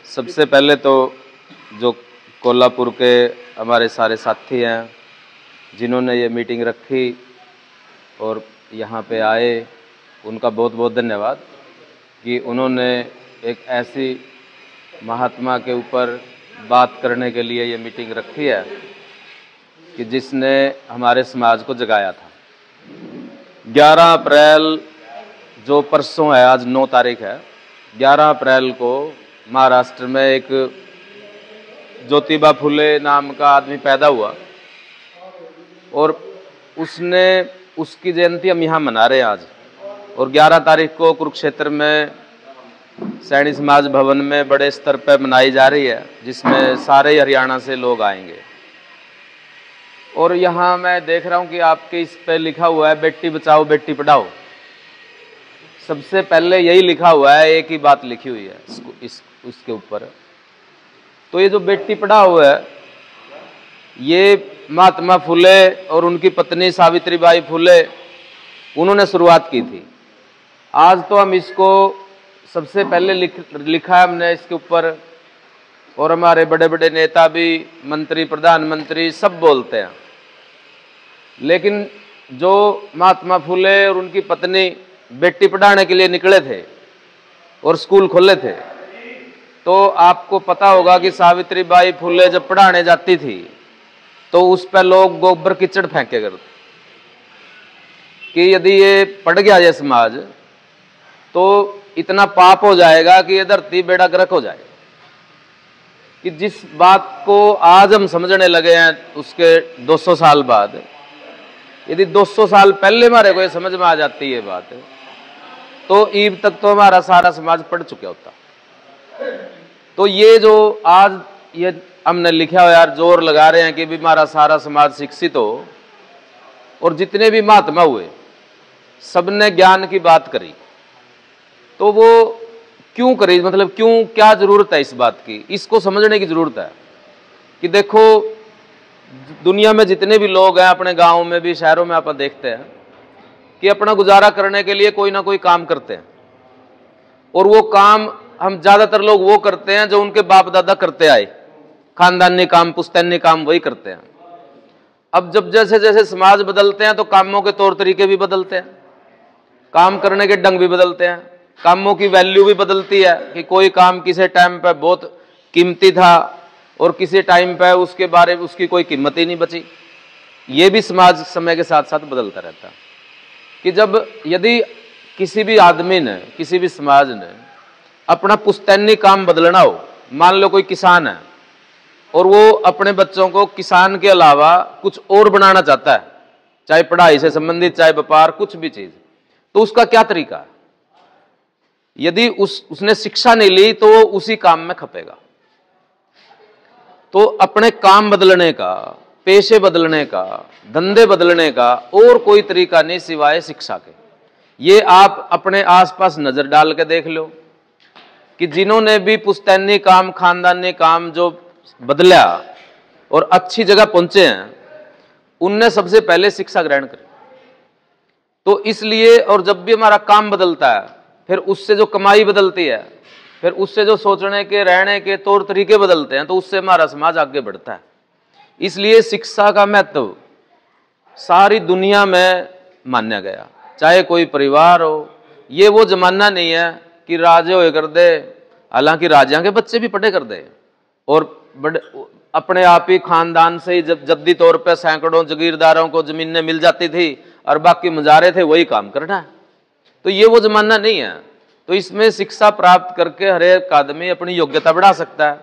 सबसे पहले तो जो कोल्हापुर के हमारे सारे साथी हैं जिन्होंने ये मीटिंग रखी और यहाँ पे आए, उनका बहुत बहुत धन्यवाद कि उन्होंने एक ऐसी महात्मा के ऊपर बात करने के लिए ये मीटिंग रखी है कि जिसने हमारे समाज को जगाया था। 11 अप्रैल जो परसों है, आज 9 तारीख है, 11 अप्रैल को महाराष्ट्र में एक ज्योतिबा फुले नाम का आदमी पैदा हुआ और उसकी जयंती हम यहाँ मना रहे हैं आज। और 11 तारीख को कुरुक्षेत्र में सैनी समाज भवन में बड़े स्तर पर मनाई जा रही है, जिसमें सारे हरियाणा से लोग आएंगे। और यहाँ मैं देख रहा हूँ कि आपके इस पे लिखा हुआ है बेटी बचाओ बेटी पढ़ाओ। सबसे पहले यही लिखा हुआ है, एक ही बात लिखी हुई है उसके ऊपर। तो ये जो बेटी पढ़ाओ है, ये महात्मा फुले और उनकी पत्नी सावित्रीबाई फुले उन्होंने शुरुआत की थी। आज तो हम इसको सबसे पहले लिखा है हमने इसके ऊपर, और हमारे बड़े बड़े नेता भी, मंत्री, प्रधानमंत्री सब बोलते हैं। लेकिन जो महात्मा फुले और उनकी पत्नी बेटी पढ़ाने के लिए निकले थे और स्कूल खोले थे, तो आपको पता होगा कि सावित्रीबाई फुले जब पढ़ाने जाती थी तो उस पर लोग गोबर कीचड़ फेंके करते कि यदि ये पढ़ गया ये समाज तो इतना पाप हो जाएगा कि ये धरती बेड़ा गर्क हो जाएगा। कि जिस बात को आज हम समझने लगे हैं उसके 200 साल बाद, यदि 200 साल पहले हमारे को ये समझ में आ जाती है बात, तो ईब तक तो हमारा सारा समाज पढ़ चुका होता। तो ये जो आज ये हमने लिखा हो यार, जोर लगा रहे हैं कि भी हमारा सारा समाज शिक्षित हो, और जितने भी महात्मा हुए सबने ज्ञान की बात करी। तो वो क्यों करी, मतलब क्यों, क्या जरूरत है इस बात की, इसको समझने की जरूरत है। कि देखो दुनिया में जितने भी लोग हैं, अपने गांव में भी शहरों में आप देखते हैं कि अपना गुजारा करने के लिए कोई ना कोई काम करते हैं। और वो काम हम ज्यादातर लोग वो करते हैं जो उनके बाप दादा करते आए, खानदानी काम, पुश्तैनी काम वही करते हैं। अब जब जैसे जैसे समाज बदलते हैं तो कामों के तौर तरीके भी बदलते हैं, काम करने के ढंग भी बदलते हैं, कामों की वैल्यू भी बदलती है। कि कोई काम किसी टाइम पे बहुत कीमती था और किसी टाइम पे उसके बारे में उसकी कोई कीमत ही नहीं बची। ये भी समाज समय के साथ साथ बदलता रहता है। कि जब यदि किसी भी आदमी ने, किसी भी समाज ने अपना पुश्तैनी काम बदलना हो, मान लो कोई किसान है और वो अपने बच्चों को किसान के अलावा कुछ और बनाना चाहता है, चाहे पढ़ाई से संबंधित, चाहे व्यापार, कुछ भी चीज, तो उसका क्या तरीका है? यदि उसने शिक्षा नहीं ली तो वो उसी काम में खपेगा। तो अपने काम बदलने का, पेशे बदलने का, धंधे बदलने का और कोई तरीका नहीं सिवाय शिक्षा के। ये आप अपने आसपास नजर डाल के देख लो कि जिन्होंने भी पुश्तैनी काम, खानदानी काम जो बदला और अच्छी जगह पहुंचे हैं, उनने सबसे पहले शिक्षा ग्रहण करी। तो इसलिए, और जब भी हमारा काम बदलता है, फिर उससे जो कमाई बदलती है, फिर उससे जो सोचने के, रहने के तौर तरीके बदलते हैं, तो उससे हमारा समाज आगे बढ़ता है। इसलिए शिक्षा का महत्व सारी दुनिया में माना गया, चाहे कोई परिवार हो। ये वो जमाना नहीं है कि राजे होए कर दे, हालांकि राजा के बच्चे भी पढ़े कर दे, और बड़े अपने आप ही खानदान से ही जब जद्दी तौर पे सैकड़ों जगीरदारों को जमीनें मिल जाती थी और बाकी मुजारे थे वही काम करना है। तो ये वो जमाना नहीं है। तो इसमें शिक्षा प्राप्त करके हर एक आदमी अपनी योग्यता बढ़ा सकता है,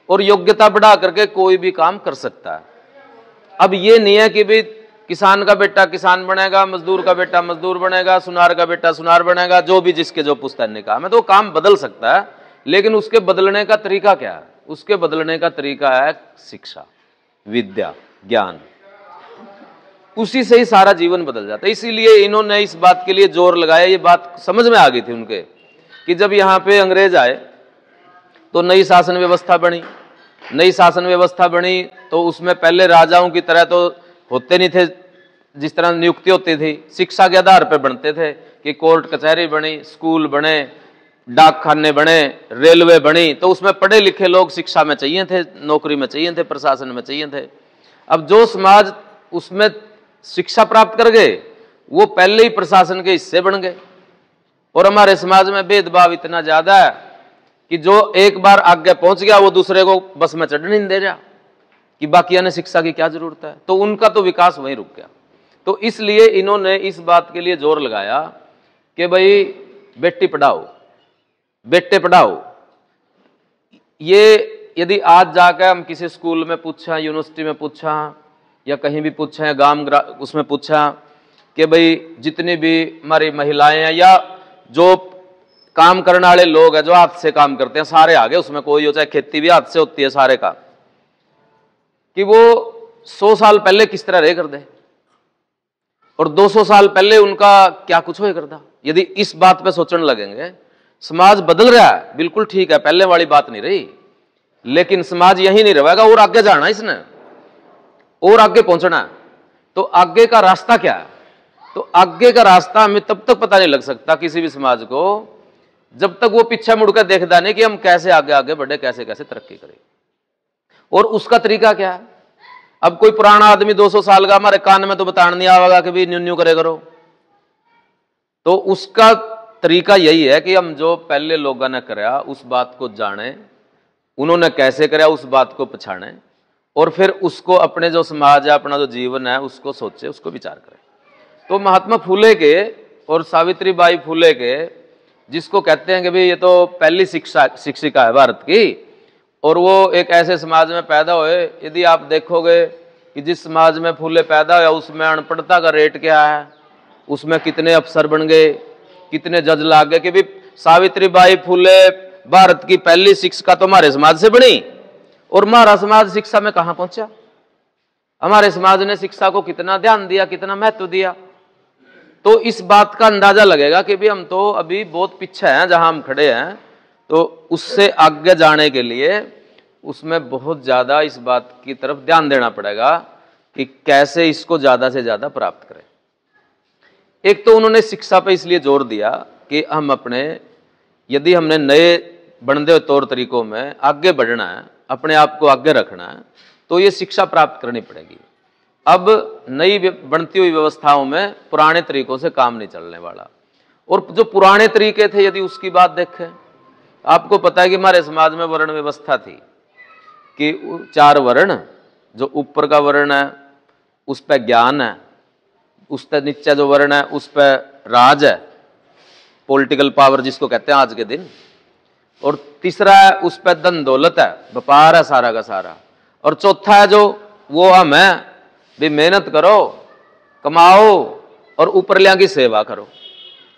और योग्यता बढ़ा करके कोई भी काम कर सकता है। अब ये नहीं है कि भाई किसान का बेटा किसान बनेगा, मजदूर का बेटा मजदूर बनेगा, सुनार का बेटा सुनार बनेगा, जो भी जिसके जो पुश्तैनी काम है, तो काम बदल सकता है। लेकिन उसके बदलने का तरीका क्या है? उसके बदलने का तरीका है शिक्षा, विद्या, ज्ञान। उसी से ही सारा जीवन बदल जाता है। इसीलिए इन्होंने इस बात के लिए जोर लगाया। ये बात समझ में आ गई थी उनके कि जब यहाँ पे अंग्रेज आए तो नई शासन व्यवस्था बनी। नई शासन व्यवस्था बनी तो उसमें पहले राजाओं की तरह तो होते नहीं थे, जिस तरह नियुक्ति होती थी शिक्षा के आधार पर बनते थे कि कोर्ट कचहरी बनी, स्कूल बने, डाक खाने बने, रेलवे बनी, तो उसमें पढ़े लिखे लोग शिक्षा में चाहिए थे, नौकरी में चाहिए थे, प्रशासन में चाहिए थे। अब जो समाज उसमें शिक्षा प्राप्त कर गए वो पहले ही प्रशासन के हिस्से बन गए। और हमारे समाज में भेदभाव इतना ज्यादा है कि जो एक बार आगे पहुंच गया वो दूसरे को बस में चढ़ने नहीं दे रहा कि बाकिया ने शिक्षा की क्या जरूरत है, तो उनका तो विकास वहीं रुक गया। तो इसलिए इन्होंने इस बात के लिए जोर लगाया कि भाई बेटी पढ़ाओ, बेटे पढ़ाओ। ये यदि आज जाकर हम किसी स्कूल में पूछा, यूनिवर्सिटी में पूछा, या कहीं भी पूछा, गांव उसमें पूछा कि भाई जितनी भी हमारी महिलाएं हैं या जो काम करने वाले लोग हैं, जो हाथ से काम करते हैं, सारे आगे उसमें कोई हो, चाहे खेती भी हाथ से होती है सारे का, कि वो 100 साल पहले किस तरह रह कर दे और 200 साल पहले उनका क्या कुछ हो कर दा। यदि इस बात पे सोचने लगेंगे, समाज बदल रहा है, बिल्कुल ठीक है, पहले वाली बात नहीं रही, लेकिन समाज यही नहीं रहेगा और आगे जाना इसने, और आगे पहुंचना। तो आगे का रास्ता क्या है? तो आगे का रास्ता हमें तब तक पता नहीं लग सकता किसी भी समाज को जब तक वो पीछे मुड़कर देखता नहीं कि हम कैसे आगे आगे बढ़े, कैसे कैसे तरक्की करें। और उसका तरीका क्या है? अब कोई पुराना आदमी 200 साल का हमारे कान में तो बताना नहीं आवेगा कि भी न्यू न्यू करे करो। तो उसका तरीका यही है कि हम जो पहले लोगों ने कराया उस बात को जाने, उन्होंने कैसे कराया उस बात को पछाने, और फिर उसको अपने जो समाज है, अपना जो जीवन है, उसको सोचे, उसको विचार करें। तो महात्मा फूले के और सावित्री बाई फूले के, जिसको कहते हैं कि भाई ये तो पहली शिक्षिका है भारत की, और वो एक ऐसे समाज में पैदा हुए, यदि आप देखोगे कि जिस समाज में फूले पैदा हुआ उसमें अनपढ़ता का रेट क्या है, उसमें कितने अफसर बन गए, कितने जज लाग गए कि भाई सावित्री बाई फूले भारत की पहली शिक्षिका तो हमारे समाज से बनी, और हमारा समाज शिक्षा में कहां पहुंचा? हमारे समाज ने शिक्षा को कितना ध्यान दिया, कितना महत्व दिया। तो इस बात का अंदाजा लगेगा कि भी हम तो अभी बहुत पीछे हैं जहां हम खड़े हैं। तो उससे आगे जाने के लिए उसमें बहुत ज्यादा इस बात की तरफ ध्यान देना पड़ेगा कि कैसे इसको ज्यादा से ज्यादा प्राप्त करें। एक तो उन्होंने शिक्षा पे इसलिए जोर दिया कि हम अपने, यदि हमने नए बढ़ते हुए तौर तरीकों में आगे बढ़ना है, अपने आप को आगे रखना है, तो ये शिक्षा प्राप्त करनी पड़ेगी। अब नई बढ़ती हुई व्यवस्थाओं में पुराने तरीकों से काम नहीं चलने वाला। और जो पुराने तरीके थे, यदि उसकी बात देखें, आपको पता है कि हमारे समाज में वर्ण व्यवस्था थी कि 4 वर्ण, जो ऊपर का वर्ण है उस पर ज्ञान है, उस पर नीचे जो वर्ण है उस पर राज है, पॉलिटिकल पावर जिसको कहते हैं आज के दिन, और तीसरा है उस पर धन दौलत है, व्यापार है सारा का सारा, और चौथा है जो वो हम है भी मेहनत करो, कमाओ और ऊपरलियां की सेवा करो।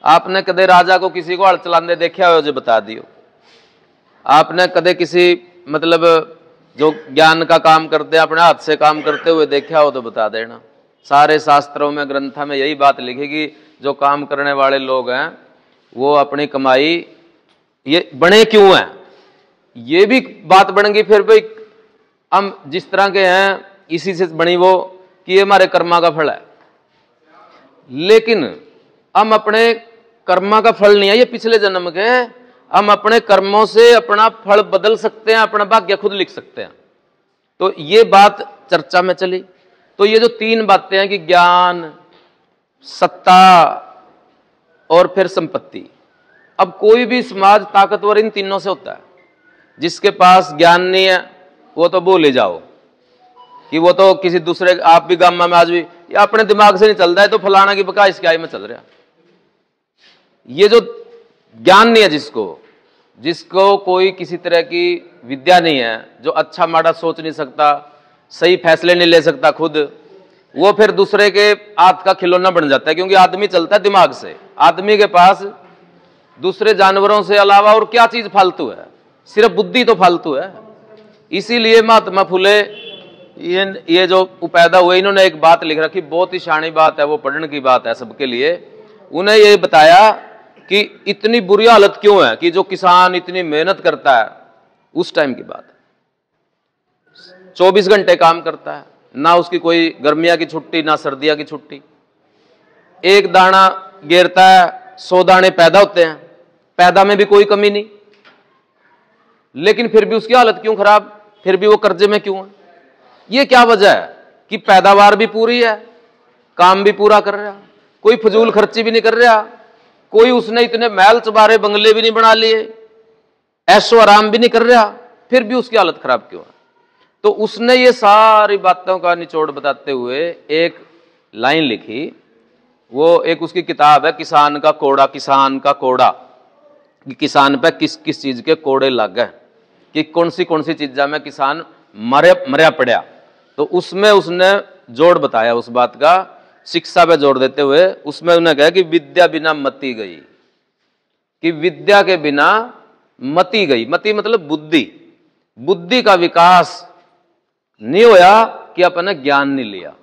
आपने कदे राजा को किसी को हल चलाने देखा हो जो बता दियो। आपने कदे किसी मतलब जो ज्ञान का काम करते हैं, अपने हाथ से काम करते हुए देखा हो तो बता देना। सारे शास्त्रों में, ग्रंथों में यही बात लिखी कि जो काम करने वाले लोग हैं वो अपनी कमाई ये बने क्यों हैं, ये भी बात बन गई। फिर भाई हम जिस तरह के हैं इसी से बनी वो कि ये हमारे कर्मा का फल है, लेकिन हम अपने कर्मा का फल नहीं है ये पिछले जन्म के, हम अपने कर्मों से अपना फल बदल सकते हैं, अपना भाग्य खुद लिख सकते हैं। तो ये बात चर्चा में चली। तो ये जो 3 बातें हैं कि ज्ञान, सत्ता और फिर संपत्ति, अब कोई भी समाज ताकतवर इन तीनों से होता है। जिसके पास ज्ञान नहीं है वो तो भूल ही जाओ कि वो तो किसी दूसरे, आप भी गांव में आज भी या अपने दिमाग से नहीं चल रहा है तो फलाना की बका इसकी आई में चल रहा। ये जो ज्ञान नहीं है, जिसको कोई किसी तरह की विद्या नहीं है, जो अच्छा माड़ा सोच नहीं सकता, सही फैसले नहीं ले सकता खुद, वो फिर दूसरे के हाथ का खिलौना बन जाता है। क्योंकि आदमी चलता है दिमाग से, आदमी के पास दूसरे जानवरों से अलावा और क्या चीज फालतू है, सिर्फ बुद्धि तो फालतू है। इसीलिए महात्मा फुले ये जो पैदा हुए, इन्होंने एक बात लिख रखी, बहुत ही शानी बात है, वो पढ़ने की बात है सबके लिए। उन्हें ये बताया कि इतनी बुरी हालत क्यों है कि जो किसान इतनी मेहनत करता है, उस टाइम की बात 24 घंटे काम करता है, ना उसकी कोई गर्मियां की छुट्टी ना सर्दियां की छुट्टी, एक दाना गिरता है 100 दाने पैदा होते हैं, पैदा में भी कोई कमी नहीं, लेकिन फिर भी उसकी हालत क्यों खराब, फिर भी वो कर्जे में क्यों है? ये क्या वजह है कि पैदावार भी पूरी है, काम भी पूरा कर रहा, कोई फजूल खर्ची भी नहीं कर रहा, कोई उसने इतने महल चबारे बंगले भी नहीं बना लिए, ऐशो आराम भी नहीं कर रहा, फिर भी उसकी हालत खराब क्यों है? तो उसने ये सारी बातों का निचोड़ बताते हुए एक लाइन लिखी। वो एक उसकी किताब है, किसान का कोड़ा, किसान का कोड़ा, कि किसान पे किस किस चीज के कोड़े लग गए, कि कौन सी चीजा में किसान मरया पड़ा। तो उसमें उसने जोड़ बताया उस बात का, शिक्षा पे जोड़ देते हुए उसमें उन्होंने कहा कि विद्या बिना मति गई, कि विद्या के बिना मति गई। मति मतलब बुद्धि, बुद्धि का विकास नहीं होया कि अपने ज्ञान नहीं लिया।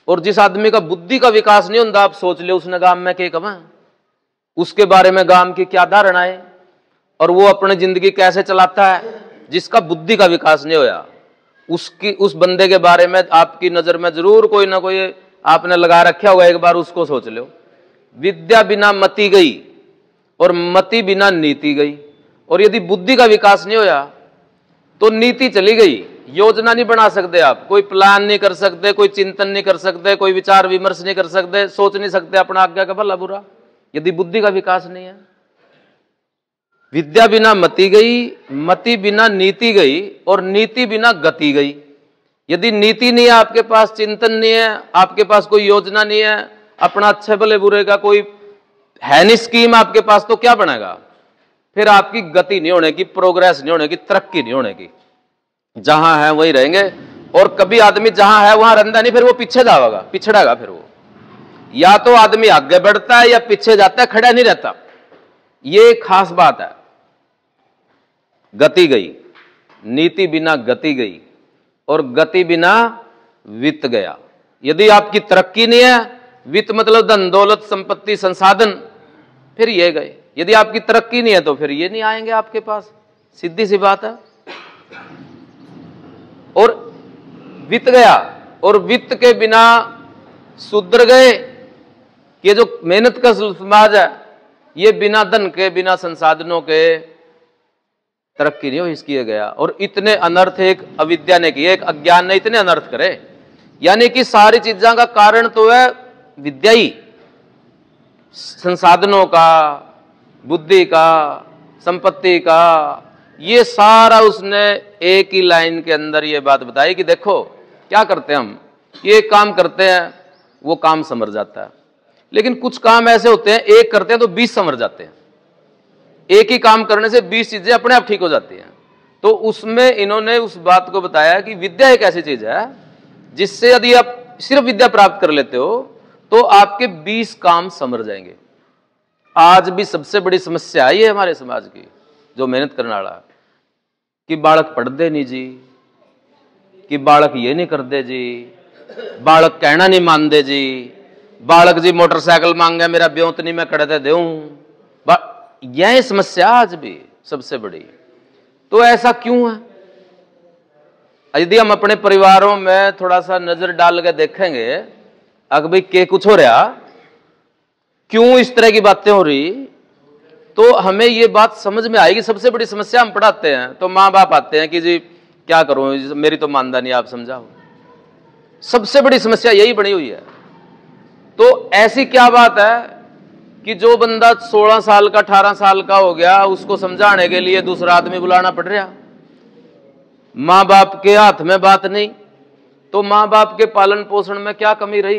और जिस आदमी का बुद्धि का विकास नहीं होता, आप सोच ले उसने गांव में क्या कमा, उसके बारे में गांव की क्या धारणा है, और वो अपनी जिंदगी कैसे चलाता है। जिसका बुद्धि का विकास नहीं होया, उसकी उस बंदे के बारे में आपकी नजर में जरूर कोई ना कोई आपने लगा रखा होगा, एक बार उसको सोच लो। विद्या बिना मति गई और मति बिना नीति गई। और यदि बुद्धि का विकास नहीं होया तो नीति चली गई, योजना नहीं बना सकते आप, कोई प्लान नहीं कर सकते, कोई चिंतन नहीं कर सकते, कोई विचार विमर्श नहीं कर सकते, सोच नहीं सकते अपना आज्ञा का भला बुरा, यदि बुद्धि का विकास नहीं है। विद्या बिना मति गई, मति बिना नीति गई, और नीति बिना गति गई। यदि नीति नहीं है आपके पास, चिंतन नहीं है आपके पास, कोई योजना नहीं है, अपना अच्छे भले बुरे का कोई है नहीं स्कीम आपके पास, तो क्या बनेगा? फिर आपकी गति नहीं होने की, प्रोग्रेस नहीं होने की, तरक्की नहीं होने की। जहां है वहीं रहेंगे, और कभी आदमी जहां है वहां रहता नहीं, फिर वो पीछे जाएगा, पिछड़ेगा। फिर वो या तो आदमी आगे बढ़ता है या पीछे जाता है, खड़ा नहीं रहता। ये खास बात है। गति गई, नीति बिना गति गई, और गति बिना वित्त गया। यदि आपकी तरक्की नहीं है, वित्त मतलब धन दौलत संपत्ति संसाधन, फिर ये गए। यदि आपकी तरक्की नहीं है तो फिर ये नहीं आएंगे आपके पास, सीधी सी बात है। और वित्त गया, और वित्त के बिना सुधर गए। ये जो मेहनत का समाज है, ये बिना धन के, बिना संसाधनों के तरक्की नहीं हो इसकी गया। और इतने अनर्थ एक अविद्या ने किए, एक अज्ञान ने इतने अनर्थ करे। यानी कि सारी चीजों का कारण तो है विद्या ही, संसाधनों का, बुद्धि का, संपत्ति का, ये सारा उसने एक ही लाइन के अंदर ये बात बताई कि देखो क्या करते हैं हम, ये काम करते हैं वो काम समझ जाता है, लेकिन कुछ काम ऐसे होते हैं एक करते हैं तो 20 समझ जाते हैं। एक ही काम करने से 20 चीजें अपने आप ठीक हो जाती हैं। तो उसमें इन्होंने उस बात को बताया कि विद्या एक ऐसी चीज है जिससे यदि आप सिर्फ विद्या प्राप्त कर लेते हो तो आपके 20 काम समझ जाएंगे। आज भी सबसे बड़ी समस्या ये है हमारे समाज की, जो मेहनत करने वाला, कि बालक पढ़ दे नहीं जी, कि बालक ये नहीं कर दे जी, बालक कहना नहीं मान दे जी, बालक जी मोटरसाइकिल मांगे मेरा ब्योत नहीं मैं कड़े दूं। यह समस्या आज भी सबसे बड़ी। तो ऐसा क्यों है? यदि हम अपने परिवारों में थोड़ा सा नजर डाल के देखेंगे, अगर भाई के कुछ हो रहा, क्यों इस तरह की बातें हो रही, तो हमें ये बात समझ में आएगी। सबसे बड़ी समस्या हम पढ़ाते हैं तो माँ बाप आते हैं कि जी क्या करूं, मेरी तो मानदा नहीं, आप समझाओ। सबसे बड़ी समस्या यही बनी हुई है। तो ऐसी क्या बात है कि जो बंदा 16 साल का 18 साल का हो गया, उसको समझाने के लिए दूसरा आदमी बुलाना पड़ रहा, माँ बाप के हाथ में बात नहीं। तो माँ बाप के पालन पोषण में क्या कमी रही?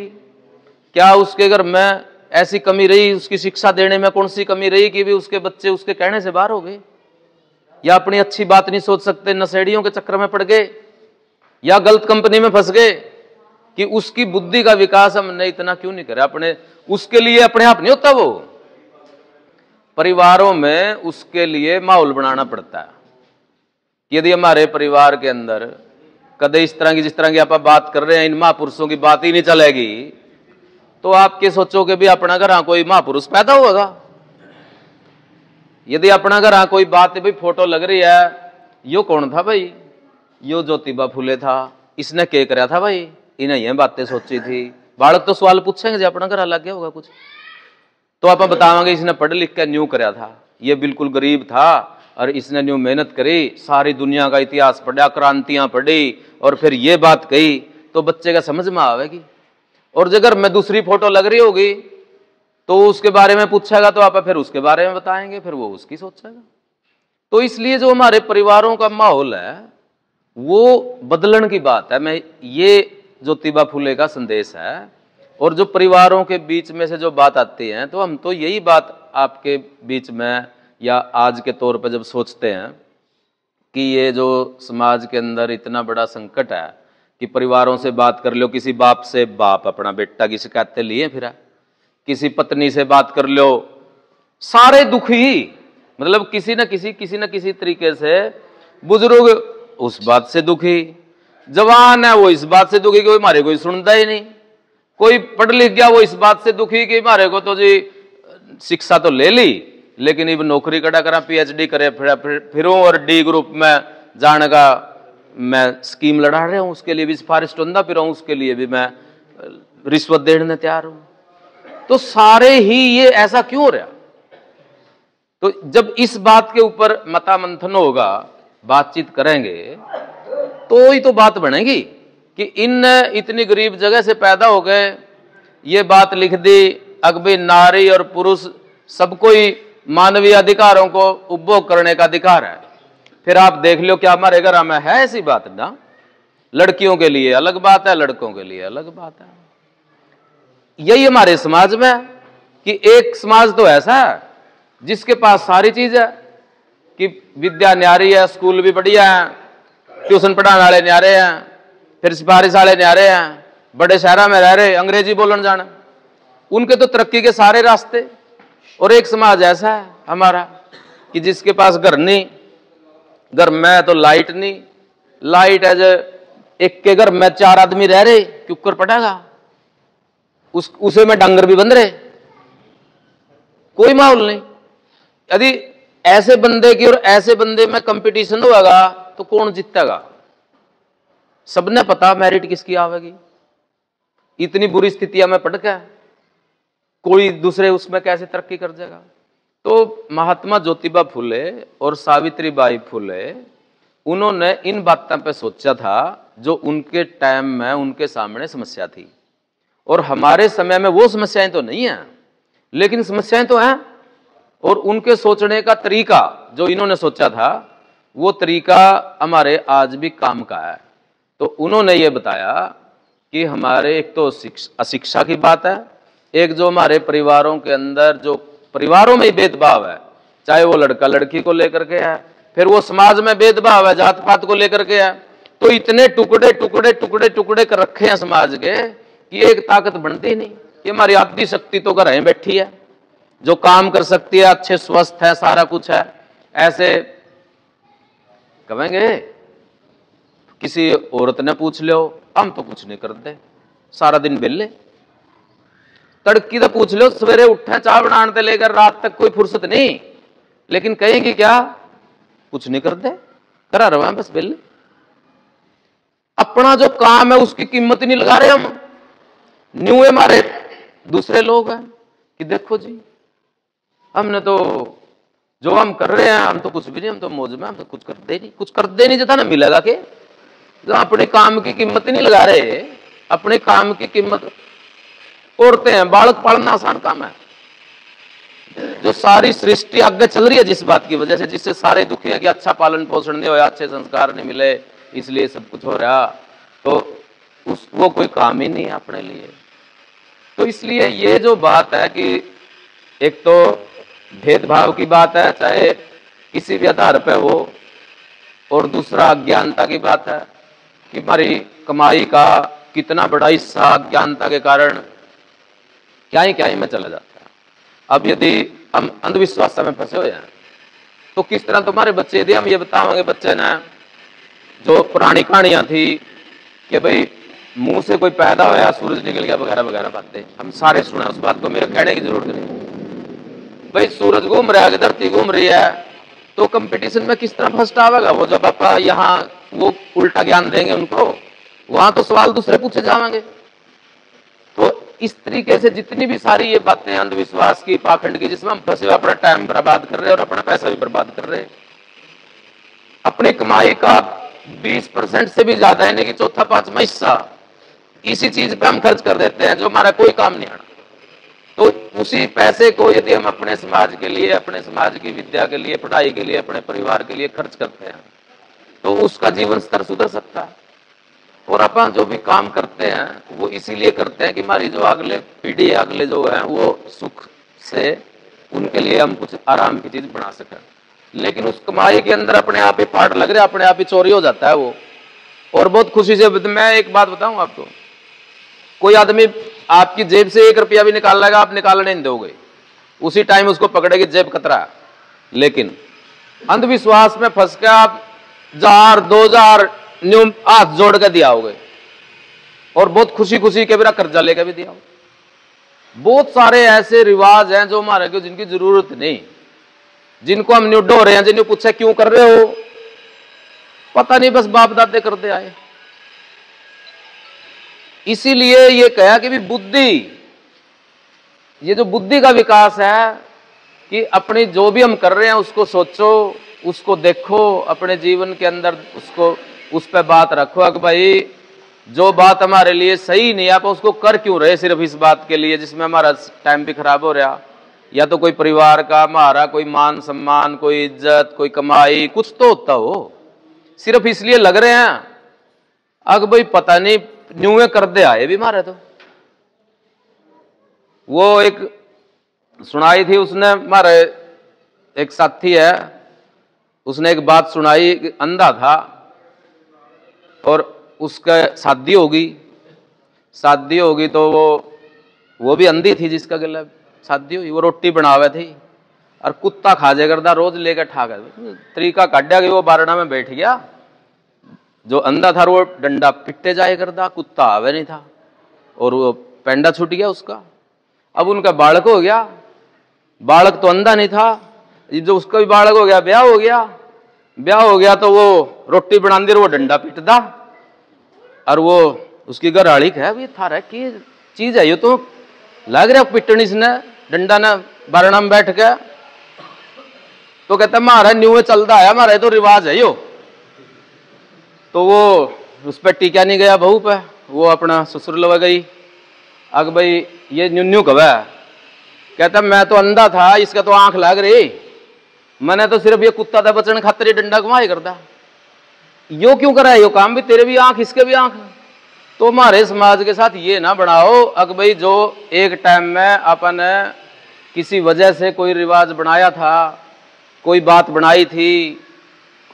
क्या उसके घर में ऐसी कमी रही, उसकी शिक्षा देने में कौन सी कमी रही कि भी उसके बच्चे उसके कहने से बाहर हो गए, या अपनी अच्छी बात नहीं सोच सकते, नशेड़ियों के चक्कर में पड़ गए, या गलत कंपनी में फंस गए, कि उसकी बुद्धि का विकास हमने इतना क्यों नहीं करा अपने। उसके लिए अपने आप नहीं होता, वो परिवारों में उसके लिए माहौल बनाना पड़ता है। यदि हमारे परिवार के अंदर कदे इस तरह की, जिस तरह की आप बात कर रहे हैं, इन महापुरुषों की बात ही नहीं चलेगी, तो आप क्या सोचोगे भी अपना घर कोई महापुरुष पैदा होगा। यदि अपना घर कोई बात भाई फोटो लग रही है, यो कौन था भाई, यो ज्योतिबा फुले था, इसने क्या कराया था भाई, इन्हें ये बातें सोची थी। बालक तो सवाल पूछेंगे, अपना घर लग गया होगा कुछ, तो आप बतावांगे इसने पढ़ लिख कर न्यू कराया था, ये बिल्कुल गरीब था और इसने न्यू मेहनत करी, सारी दुनिया का इतिहास पढ़ा, क्रांतियां पढ़ी और फिर ये बात कही, तो बच्चे का समझ में आवेगी। और अगर मैं दूसरी फोटो लग रही होगी तो उसके बारे में पूछेगा तो आप फिर उसके बारे में बताएंगे, फिर वो उसकी सोचेगा। तो इसलिए जो हमारे परिवारों का माहौल है वो बदलने की बात है। मैं ये ज्योतिबा फुले का संदेश है। और जो परिवारों के बीच में से जो बात आती है, तो हम तो यही बात आपके बीच में या आज के तौर पर जब सोचते हैं कि ये जो समाज के अंदर इतना बड़ा संकट है कि परिवारों से बात कर लो, किसी बाप से बाप अपना बेटा की शिकायतें लिए फिरा, किसी पत्नी से बात कर लो, सारे दुखी, मतलब किसी न किसी तरीके से, बुजुर्ग उस बात से दुखी, जवान है वो इस बात से दुखी कि हमारे कोई सुनता ही नहीं, कोई पढ़ लिख गया वो इस बात से दुखी कि हमारे को तो जी शिक्षा तो ले ली लेकिन अब नौकरी कड़ा करा, PhD करे फिर और D ग्रुप में जाने का मैं स्कीम लड़ा रहा हूं, उसके लिए भी सिफारिश टोंदा फिर उसके लिए भी मैं रिश्वत देने तैयार हूं। तो सारे ही ये ऐसा क्यों हो रहा? तो जब इस बात के ऊपर मता मंथन होगा, बातचीत करेंगे, तो ही तो बात बनेगी कि इन इतनी गरीब जगह से पैदा हो गए, ये बात लिख दी अकबी नारी और पुरुष सबको ही मानवीय अधिकारों को उपभोग करने का अधिकार है। फिर आप देख लो क्या हमारे घर में है ऐसी बात ना? लड़कियों के लिए अलग बात है, लड़कों के लिए अलग बात है। यही हमारे समाज में कि एक समाज तो ऐसा है जिसके पास सारी चीज है कि विद्या न्यारी है, स्कूल भी बढ़िया है, ट्यूशन पढ़ाने वाले न्यारे हैं, फिर सिफारिश वाले न्यारे हैं, बड़े शहरों में रह रहे, अंग्रेजी बोलने जाना, उनके तो तरक्की के सारे रास्ते। और एक समाज ऐसा है हमारा कि जिसके पास घर नहीं, घर में तो लाइट नहीं, लाइट है जो एक के घर में 4 आदमी रह रहे, क्यों पड़ेगा उसे में डंगर भी बंध रहे, कोई माहौल नहीं। यदि ऐसे बंदे की और ऐसे बंदे में कंपटीशन होगा तो कौन जीतेगा? सबने पता मेरिट किसकी आवेगी। इतनी बुरी स्थितियां में पड़ के कोई दूसरे उसमें कैसे तरक्की कर जाएगा? तो महात्मा ज्योतिबा फुले और सावित्री बाई फुले, उन्होंने इन बातों पे सोचा था जो उनके टाइम में उनके सामने समस्या थी। और हमारे समय में वो समस्याएं तो नहीं है, लेकिन समस्याएं तो हैं। और उनके सोचने का तरीका जो इन्होंने सोचा था, वो तरीका हमारे आज भी काम का है। तो उन्होंने ये बताया कि हमारे एक तो अशिक्षा की बात है, एक जो हमारे परिवारों के अंदर जो परिवारों में भेदभाव है, चाहे वो लड़का लड़की को लेकर के है, फिर वो समाज में भेदभाव है जात पात को लेकर के है, तो इतने टुकड़े टुकड़े टुकड़े टुकड़े कर रखे हैं समाज के कि एक ताकत बनती नहीं। कि हमारी आदि शक्ति तो घर बैठी है, जो काम कर सकती है, अच्छे स्वस्थ है, सारा कुछ है, ऐसे कहेंगे किसी औरत ने पूछ लो, हम तो कुछ नहीं करते, सारा दिन बेले, तड़की तो पूछ लो, सवेरे उठे चाय बनाने से लेकर रात तक कोई फुर्सत नहीं, लेकिन कहेंगे क्या? कुछ नहीं करते, करा रहे हैं बस बेले। अपना जो काम है उसकी कीमत नहीं लगा रहे हम। न्यू हमारे दूसरे लोग हैं कि देखो जी, हमने तो जो हम कर रहे हैं, हम तो कुछ भी नहीं, हम तो मौज में, हम तो कुछ करते नहीं जता ना मिलेगा के, जो अपने काम की कीमत नहीं लगा रहे। अपने काम की कीमत, औरतें हैं, बालक पालना आसान काम है, जो सारी सृष्टि आगे चल रही है जिस बात की वजह से, जिससे सारे दुखी है कि अच्छा पालन पोषण नहीं होया, अच्छे संस्कार नहीं मिले, इसलिए सब कुछ हो रहा, तो वो कोई काम ही नहीं है अपने लिए। तो इसलिए ये जो बात है कि एक तो भेदभाव की बात है, चाहे किसी भी आधार पर हो, और दूसरा अज्ञानता की बात है कि हमारी कमाई का कितना बड़ा हिस्सा अज्ञानता के कारण क्या ही में चला जाता है। अब यदि हम अंधविश्वास में फंसे हुए हैं तो किस तरह तुम्हारे बच्चे, यदि हम ये बताएंगे बच्चे ने जो पुरानी कहानियां थी कि भाई मुंह से कोई पैदा होया, सूरज निकल गया, वगैरह वगैरह बातें हम सारे सुना, उस बात को मेरे कहने की जरूरत नहीं। भाई सूरज घूम रहा है, धरती घूम रही है, तो कंपटीशन में किस तरह फर्स्ट आवेगा वो? जब आप यहाँ वो उल्टा ज्ञान देंगे उनको, वहां तो सवाल दूसरे पूछे जाएंगे। तो इस तरीके से जितनी भी सारी ये बातें अंधविश्वास की, पाखंड की, जिसमें हम फंसे हुए अपना टाइम बर्बाद कर रहे हैं और अपना पैसा भी बर्बाद कर रहे हैं। अपनी कमाई का 20% से भी ज्यादा, यानी कि चौथा पांचवा हिस्सा इसी चीज पे हम खर्च कर देते हैं जो हमारा कोई काम नहीं आना। तो उसी पैसे को यदि हम अपने समाज के लिए, अपने समाज की विद्या के लिए, पढ़ाई के लिए, अपने परिवार के लिए खर्च करते हैं तो उसका जीवन स्तर सुधर सकता है। और अपन जो भी काम करते हैं वो इसीलिए करते हैं कि हमारी जो अगले पीढ़ी, अगले जो है वो सुख से, उनके लिए हम कुछ आराम की चीज बना सकें। लेकिन उस कमाई के अंदर अपने आप ही फाड़ लग रहा है, अपने आप ही चोरी हो जाता है वो। और बहुत खुशी से मैं एक बात बताऊं आपको, कोई आदमी आपकी जेब से 1 रुपया भी निकाल लेगा, आप निकालने नहीं दोगे, उसी टाइम उसको पकड़ेगी जेब कतरा। लेकिन अंधविश्वास में फंस के आप 1000 2000 न्यू हाथ जोड़ के दिया होगे और बहुत खुशी खुशी के बिना कर्जा लेकर भी दिया होगा। बहुत सारे ऐसे रिवाज हैं जो हमारे को, जिनकी जरूरत नहीं, जिनको हम न्यू डो रहे हैं, जिन्हें पूछे क्यों कर रहे हो, पता नहीं, बस बाप दादे करते आए। इसीलिए ये कहा कि भी बुद्धि, ये जो बुद्धि का विकास है कि अपनी जो भी हम कर रहे हैं उसको सोचो, उसको देखो, अपने जीवन के अंदर उसको, उस पर बात रखो कि भाई जो बात हमारे लिए सही नहीं, आप उसको कर क्यों रहे सिर्फ इस बात के लिए जिसमें हमारा टाइम भी खराब हो रहा, या तो कोई परिवार का हमारा कोई मान सम्मान, कोई इज्जत, कोई कमाई, कुछ तो होता हो, सिर्फ इसलिए लग रहे हैं। अब भाई पता नहीं न्यूए कर दे आए भी मारे। तो वो एक सुनाई थी उसने, हमारे एक साथी है, उसने एक बात सुनाई, अंधा था और उसका शादी होगी तो वो भी अंधी थी जिसका गला शादी हुई, वो रोटी बनावे थी और कुत्ता खा जाए करता, रोज लेकर ठा कर तरीका काटा कि वो बारना में बैठ गया, जो अंधा था वो डंडा पिटते जाए करता, कुत्ता आवे नहीं था और वो पेंडा छूट गया उसका। अब उनका बालक हो गया, बालक तो अंधा नहीं था, जो उसका भी बालक हो गया, ब्याह हो गया तो वो रोटी बना दी, वो डंडा पिटदा और वो उसकी घरवाली है, ये थारा की चीज है, ये तो लग रहा पिटनी इसने डंडा ने बारणा में बैठ के। तो कहता मारा न्यू चलता है, हमारा तो रिवाज है यो। तो वो उस पर टीका नहीं गया बहू पे, वो अपना ससुर लगा गई। अग भाई ये न्यू कब है, कहता मैं तो अंधा था, इसका तो आंख लग रही, मैंने तो सिर्फ ये कुत्ता था बचने खातिर डंडा घुमाई करता, यो क्यों करा है यो काम भी, तेरे भी आंख इसके भी आंख। तो हमारे समाज के साथ ये ना बनाओ अग भाई, जो एक टाइम में अपन किसी वजह से कोई रिवाज बनाया था, कोई बात बनाई थी,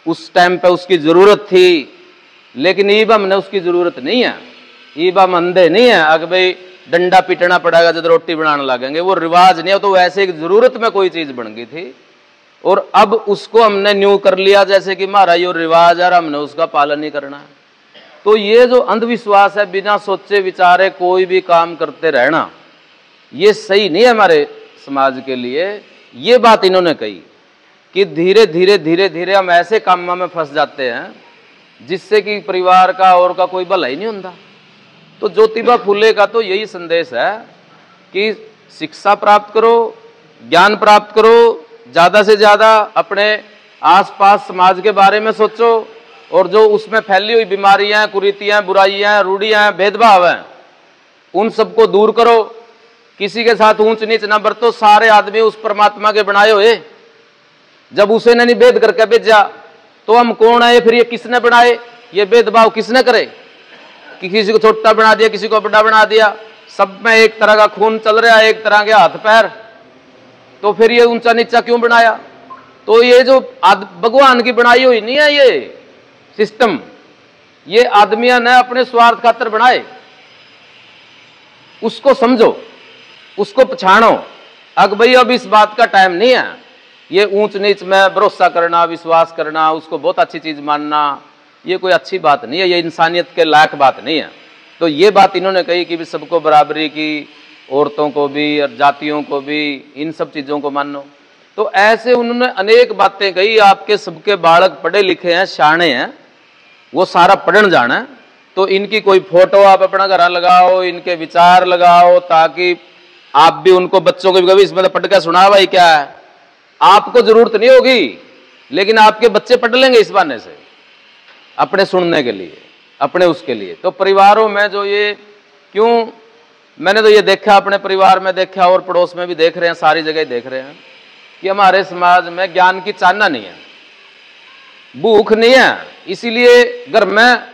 उस टाइम पे उसकी जरूरत थी, लेकिन ईब हमने उसकी जरूरत नहीं है, ईब हम अंधे नहीं है अग भाई डंडा पीटना पड़ेगा जब रोटी बनाने लगेंगे, वो रिवाज नहीं है, तो वैसे एक जरूरत में कोई चीज बन गई थी और अब उसको हमने न्यू कर लिया जैसे कि हमारा ये रिवाज है और हमने उसका पालन नहीं करना है। तो ये जो अंधविश्वास है, बिना सोचे विचारे कोई भी काम करते रहना, ये सही नहीं है हमारे समाज के लिए। ये बात इन्होंने कही कि धीरे धीरे हम ऐसे कामों में फंस जाते हैं जिससे कि परिवार का और का कोई भला ही नहीं होता। तो ज्योतिबा फुले का तो यही संदेश है कि शिक्षा प्राप्त करो, ज्ञान प्राप्त करो, ज्यादा से ज्यादा अपने आसपास समाज के बारे में सोचो और जो उसमें फैली हुई बीमारियां, कुरीतियां, बुराइयां, रूढ़ियां, भेदभाव हैं, उन सबको दूर करो। किसी के साथ ऊंच नीच ना बरतो, सारे आदमी उस परमात्मा के बनाए हुए, जब उसे ने नहीं भेद करके भेजा तो हम कौन है, फिर ये किसने बनाए, ये भेदभाव किसने करे कि किसी को छोटा बना दिया, किसी को बड़ा बना दिया, सब में एक तरह का खून चल रहा है, एक तरह के हाथ पैर, तो फिर ये ऊंचा नीचा क्यों बनाया। तो ये जो भगवान की बनाई हुई नहीं है ये सिस्टम, ये आदमियों ने अपने स्वार्थ खातिर बनाए। उसको समझो, उसको पछाणो। अग भाई अब इस बात का टाइम नहीं है, ये ऊंच नीच में भरोसा करना, विश्वास करना, उसको बहुत अच्छी चीज मानना, ये कोई अच्छी बात नहीं है, ये इंसानियत के लायक बात नहीं है। तो ये बात इन्होंने कही कि भी सबको बराबरी की, औरतों को भी और जातियों को भी, इन सब चीजों को मानो। तो ऐसे उन्होंने अनेक बातें कही। आपके सबके बालक पढ़े लिखे हैं, शाणे हैं, वो सारा पढ़न जाना है, तो इनकी कोई फोटो आप अपना घर लगाओ, इनके विचार लगाओ, ताकि आप भी उनको बच्चों को भी कभी इसमें पढ़ के सुना भाई क्या है। आपको जरूरत नहीं होगी, लेकिन आपके बच्चे पढ़ लेंगे इस बहाने से, अपने सुनने के लिए, अपने उसके लिए। तो परिवारों में जो ये क्यों, मैंने तो ये देखा, अपने परिवार में देखा और पड़ोस में भी देख रहे हैं, सारी जगह देख रहे हैं कि हमारे समाज में ज्ञान की चाहना नहीं है, भूख नहीं है। इसीलिए घर में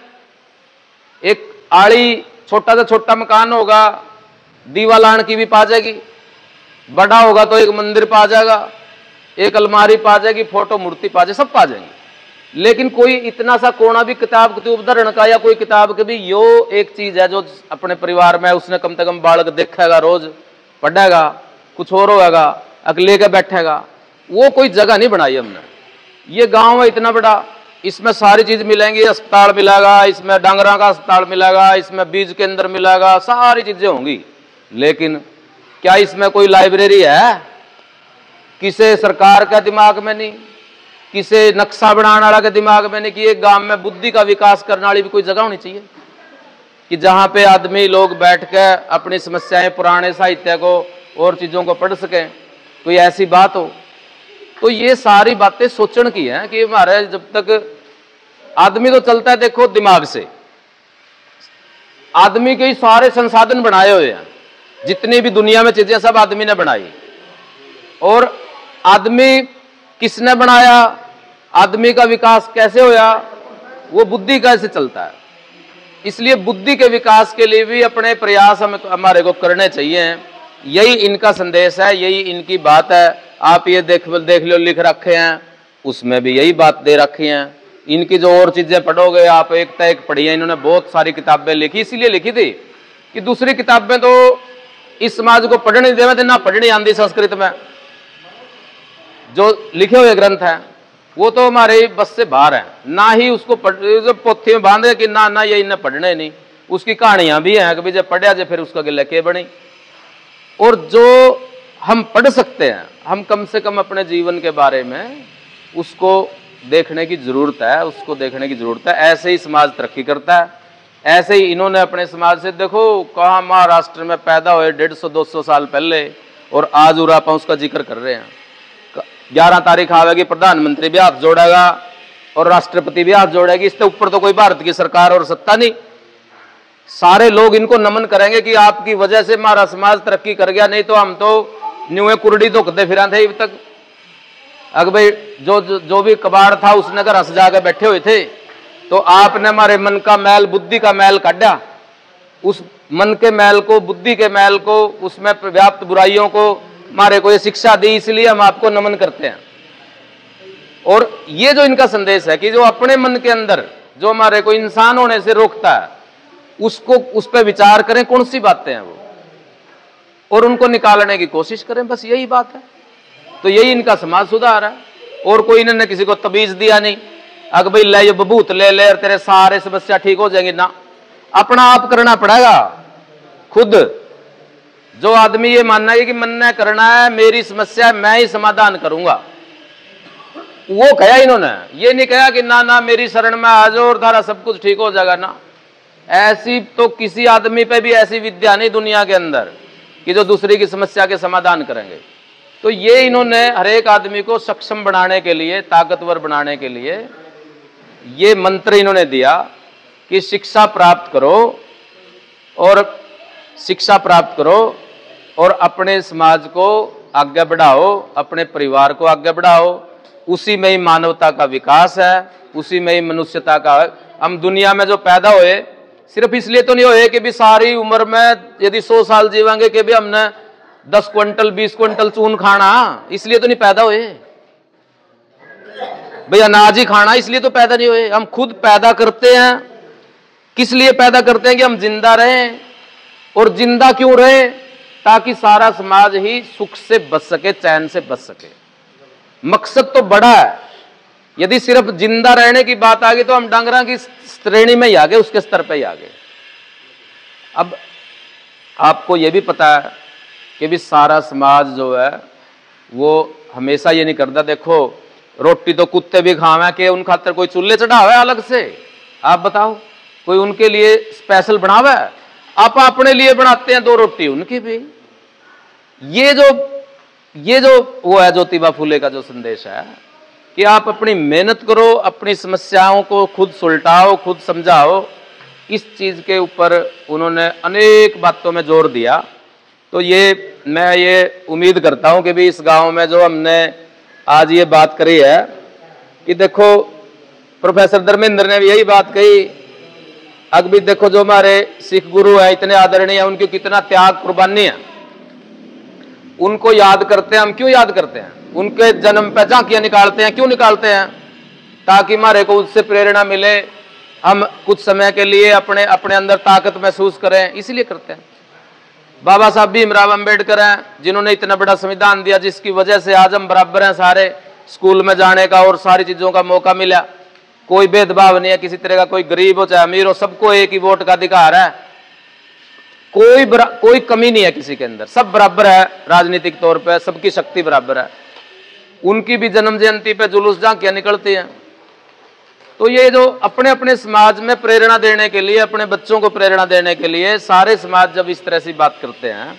एक आड़ी छोटा से छोटा मकान होगा, दीवालान की भी पा जाएगी, बड़ा होगा तो एक मंदिर पा जाएगा, एक अलमारी पा जाएगी, फोटो मूर्ति पा जाएगी, सब पा जाएंगे। लेकिन कोई इतना सा कोना भी किताब के उदाहरण का या कोई किताब के भी, यो एक चीज है जो अपने परिवार में उसने कम से कम बालक देखेगा, रोज पढ़ेगा, कुछ और होगा, अकेले के बैठेगा, वो कोई जगह नहीं बनाई हमने। ये गांव है इतना बड़ा, इसमें सारी चीज मिलेंगी, अस्पताल मिलेगा, इसमें डांगरा का अस्पताल मिलेगा, इसमें बीज केंद्र मिलेगा, सारी चीजें होंगी। लेकिन क्या इसमें कोई लाइब्रेरी है? किसे सरकार का दिमाग में नहीं, किसे नक्शा बनाने वाला के दिमाग में नहीं कि एक गांव में बुद्धि का विकास करने वाली भी कोई जगह होनी चाहिए कि जहां पे आदमी लोग बैठ के अपनी समस्याएं, पुराने साहित्य को और चीजों को पढ़ सकें, कोई ऐसी बात हो। तो ये सारी बातें सोचने की हैं कि हमारे जब तक आदमी तो चलता है देखो दिमाग से, आदमी के सारे संसाधन बनाए हुए हैं, जितनी भी दुनिया में चीजें सब आदमी ने बनाई। और आदमी किसने बनाया, आदमी का विकास कैसे होया, वो बुद्धि कैसे चलता है। इसलिए बुद्धि के विकास के लिए भी अपने प्रयास हमारे को करने चाहिए। यही इनका संदेश है, यही इनकी बात है। आप ये देख लो लिख रखे हैं, उसमें भी यही बात दे रखी हैं। इनकी जो और चीजें पढ़ोगे आप, एक तक एक पढ़ी है, इन्होंने बहुत सारी किताबें लिखी। इसीलिए लिखी थी कि दूसरी किताबें तो इस समाज को पढ़ने देवे थे, ना पढ़नी आंदी संस्कृत में। जो लिखे हुए ग्रंथ हैं वो तो हमारे बस से बाहर है, ना ही उसको पोथी में बांधे कि ना ना ये इन्हें पढ़ने नहीं। उसकी कहानियां भी हैं कि जब पढ़िया जाए फिर उसका गिले के बनी। और जो हम पढ़ सकते हैं, हम कम से कम अपने जीवन के बारे में उसको देखने की जरूरत है, उसको देखने की जरूरत है। ऐसे ही समाज तरक्की करता है। ऐसे ही इन्होंने अपने समाज से देखो कहाँ महाराष्ट्र में पैदा हुए 150-200 साल पहले, और आज और आप उसका जिक्र कर रहे हैं। 11 तारीख आवेगी, प्रधानमंत्री भी हाथ जोड़ेगा और राष्ट्रपति भी हाथ जोड़ेगी। इससे ऊपर तो कोई भारत की सरकार और सत्ता नहीं। सारे लोग इनको नमन करेंगे कि आपकी वजह से हमारा समाज तरक्की कर गया, नहीं तो हम तो न्यूए कुर्डी धोखते फिरा थे अभी तक। अगर भाई जो भी कबाड़ था उसने घर हंस जाके बैठे हुए थे, तो आपने हमारे मन का मैल, बुद्धि का मैल काटा। उस मन के मैल को, बुद्धि के मैल को, उसमें व्याप्त बुराइयों को हमारे को ये शिक्षा दी, इसलिए हम आपको नमन करते हैं। और ये जो इनका संदेश है कि जो अपने मन के अंदर जो हमारे को इंसान होने से रोकता है, उसको उस पर विचार करें कौन सी बातें हैं वो, और उनको निकालने की कोशिश करें, बस यही बात है। तो यही इनका समाज सुधार है। और कोई इन्होंने किसी को तबीज दिया नहीं, अगर भाई ले ये बबूत ले ले और तेरे सारे समस्या ठीक हो जाएंगी, ना, अपना आप करना पड़ेगा खुद। जो आदमी ये मानना है कि मन ने करना है, मेरी समस्या मैं ही समाधान करूंगा, वो कहा इन्होंने। ये नहीं कहा कि ना ना मेरी शरण में आ जाओ और धारा सब कुछ ठीक हो जाएगा, ना। ऐसी तो किसी आदमी पे भी ऐसी विद्या नहीं दुनिया के अंदर कि जो दूसरे की समस्या के समाधान करेंगे। तो ये इन्होंने हर एक आदमी को सक्षम बनाने के लिए, ताकतवर बनाने के लिए ये मंत्र इन्होंने दिया कि शिक्षा प्राप्त करो, और शिक्षा प्राप्त करो और अपने समाज को आगे बढ़ाओ, अपने परिवार को आगे बढ़ाओ। उसी में ही मानवता का विकास है, उसी में ही मनुष्यता का। हम दुनिया में जो पैदा हुए सिर्फ इसलिए तो नहीं हुए कि भी सारी उम्र में यदि 100 साल जीवांगे कि भी हमने 10 क्विंटल 20 क्विंटल चून खाना, इसलिए तो नहीं पैदा हुए भाई। अनाज ही खाना इसलिए तो पैदा नहीं हुए। हम खुद पैदा करते हैं, किस लिए पैदा करते हैं कि हम जिंदा रहें। और जिंदा क्यों रहे? ताकि सारा समाज ही सुख से बच सके, चैन से बच सके। मकसद तो बड़ा है। यदि सिर्फ जिंदा रहने की बात आ गई तो हम डांगरा की श्रेणी में ही आ गए, उसके स्तर पे ही आ गए। अब आपको यह भी पता है कि भी सारा समाज जो है वो हमेशा ये नहीं करता। देखो रोटी तो कुत्ते भी खावे कि उन खातर कोई चूल्हे चढ़ावे अलग से, आप बताओ। कोई उनके लिए स्पेशल बनावा है? आप अपने लिए बनाते हैं 2 रोटी उनकी भी। ये जो वो है ज्योतिबा फूले का जो संदेश है कि आप अपनी मेहनत करो, अपनी समस्याओं को खुद सुलटाओ, खुद समझाओ, इस चीज के ऊपर उन्होंने अनेक बातों में जोर दिया। तो मैं ये उम्मीद करता हूं कि भी इस गांव में जो हमने आज ये बात करी है कि देखो प्रोफेसर धर्मेंद्र ने भी यही बात कही। अब भी देखो जो हमारे सिख गुरु है इतने आदरणीय है, उनकी कितना त्याग कुर्बानी है, उनको याद करते हैं। हम क्यों याद करते हैं? उनके जन्म पे झांकियां निकालते हैं। क्यों निकालते हैं? ताकि हमारे को उससे प्रेरणा मिले, हम कुछ समय के लिए अपने अंदर ताकत महसूस करें, इसलिए करते हैं। बाबा साहब भीमराव अंबेडकर हैं जिन्होंने इतना बड़ा संविधान दिया, जिसकी वजह से आज हम बराबर हैं, सारे स्कूल में जाने का और सारी चीजों का मौका मिला। कोई भेदभाव नहीं है किसी तरह का, कोई गरीब हो चाहे अमीर हो, सबको एक ही वोट का अधिकार है। कोई कमी नहीं है किसी के अंदर, सब बराबर है राजनीतिक तौर पे, सबकी शक्ति बराबर है। उनकी भी जन्म जयंती पे जुलूस झांकियां निकलती हैं। तो ये जो अपने अपने समाज में प्रेरणा देने के लिए, अपने बच्चों को प्रेरणा देने के लिए सारे समाज जब इस तरह से बात करते हैं,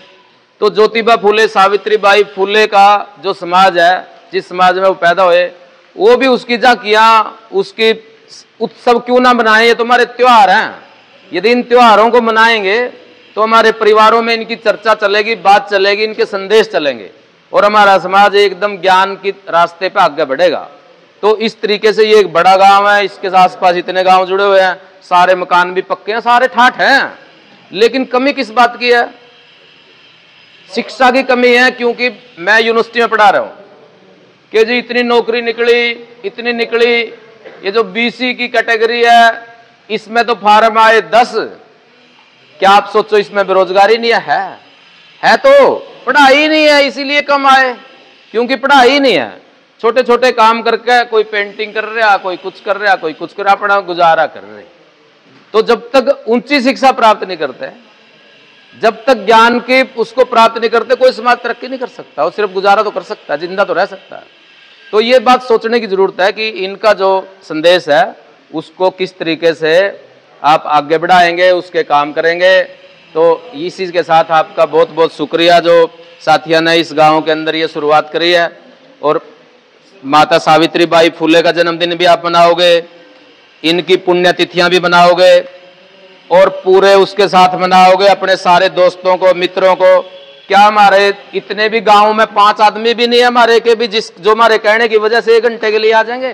तो ज्योतिबा फूले, सावित्रीबाई फूले का जो समाज है, जिस समाज में वो पैदा हुए, वो भी उसकी झांकियां, उसकी उत्सव क्यों ना मनाएं? ये तो हमारे त्योहार हैं। यदि इन त्योहारों को मनाएंगे तो हमारे परिवारों में इनकी चर्चा चलेगी, बात चलेगी, इनके संदेश चलेंगे और हमारा समाज एकदम ज्ञान की रास्ते पे आगे बढ़ेगा। तो इस तरीके से ये एक बड़ा गांव है, इसके आसपास इतने गांव जुड़े हुए हैं, सारे मकान भी पक्के हैं, सारे ठाठ हैं। लेकिन कमी किस बात की है? शिक्षा की कमी है। क्योंकि मैं यूनिवर्सिटी में पढ़ा रहा हूं कि जी इतनी नौकरी निकली, इतनी निकली, ये जो बीसी की कैटेगरी है इसमें तो फार्म आए 10। क्या आप सोचो इसमें बेरोजगारी नहीं है? तो पढ़ाई नहीं है इसीलिए कम आए, क्योंकि पढ़ाई नहीं है। छोटे छोटे काम करके कोई पेंटिंग कर रहा, कोई कुछ कर रहा, कोई कुछ कर रहा, अपना गुजारा कर रहे। तो जब तक ऊंची शिक्षा प्राप्त नहीं करते, जब तक ज्ञान के उसको प्राप्त नहीं करते, कोई समाज तरक्की नहीं कर सकता। वो सिर्फ गुजारा तो कर सकता है, जिंदा तो रह सकता है। तो ये बात सोचने की जरूरत है कि इनका जो संदेश है उसको किस तरीके से आप आगे बढ़ाएंगे, उसके काम करेंगे। तो इसी के साथ आपका बहुत बहुत शुक्रिया जो साथियों ने इस गांव के अंदर ये शुरुआत करी है। और माता सावित्रीबाई फूले का जन्मदिन भी आप मनाओगे, इनकी पुण्यतिथियां भी मनाओगे और पूरे उसके साथ मनाओगे अपने सारे दोस्तों को, मित्रों को। क्या हमारे इतने भी गांव में 5 आदमी भी नहीं है हमारे के भी जो हमारे कहने की वजह से 1 घंटे के लिए आ जाएंगे?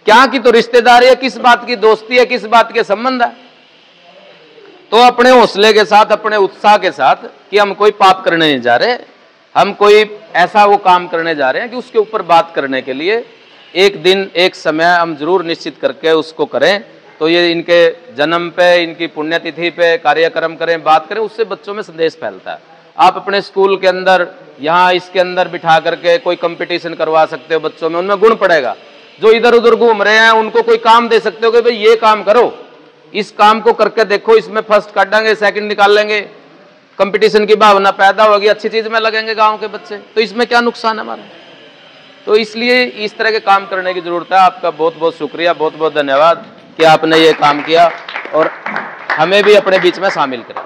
क्या की तो रिश्तेदारी है, किस बात की दोस्ती है, किस बात के संबंध है? तो अपने हौसले के साथ, अपने उत्साह के साथ कि हम कोई पाप करने नहीं जा रहे, हम कोई ऐसा वो काम करने जा रहे हैं कि उसके ऊपर बात करने के लिए एक दिन, एक समय हम जरूर निश्चित करके उसको करें। तो ये इनके जन्म पे, इनकी पुण्यतिथि पे कार्यक्रम करें, बात करें, उससे बच्चों में संदेश फैलता है। आप अपने स्कूल के अंदर, यहाँ इसके अंदर बिठा करके कोई कंपटीशन करवा सकते हो बच्चों में, उनमें गुण पड़ेगा। जो इधर उधर घूम रहे हैं उनको कोई काम दे सकते हो कि भाई ये काम करो, इस काम को करके देखो, इसमें फर्स्ट काटेंगे, सेकंड निकाल लेंगे, कंपटीशन की भावना पैदा होगी, अच्छी चीज में लगेंगे गांव के बच्चे। तो इसमें क्या नुकसान है हमारा? तो इसलिए इस तरह के काम करने की जरूरत है। आपका बहुत बहुत शुक्रिया, बहुत बहुत धन्यवाद कि आपने ये काम किया और हमें भी अपने बीच में शामिल करें।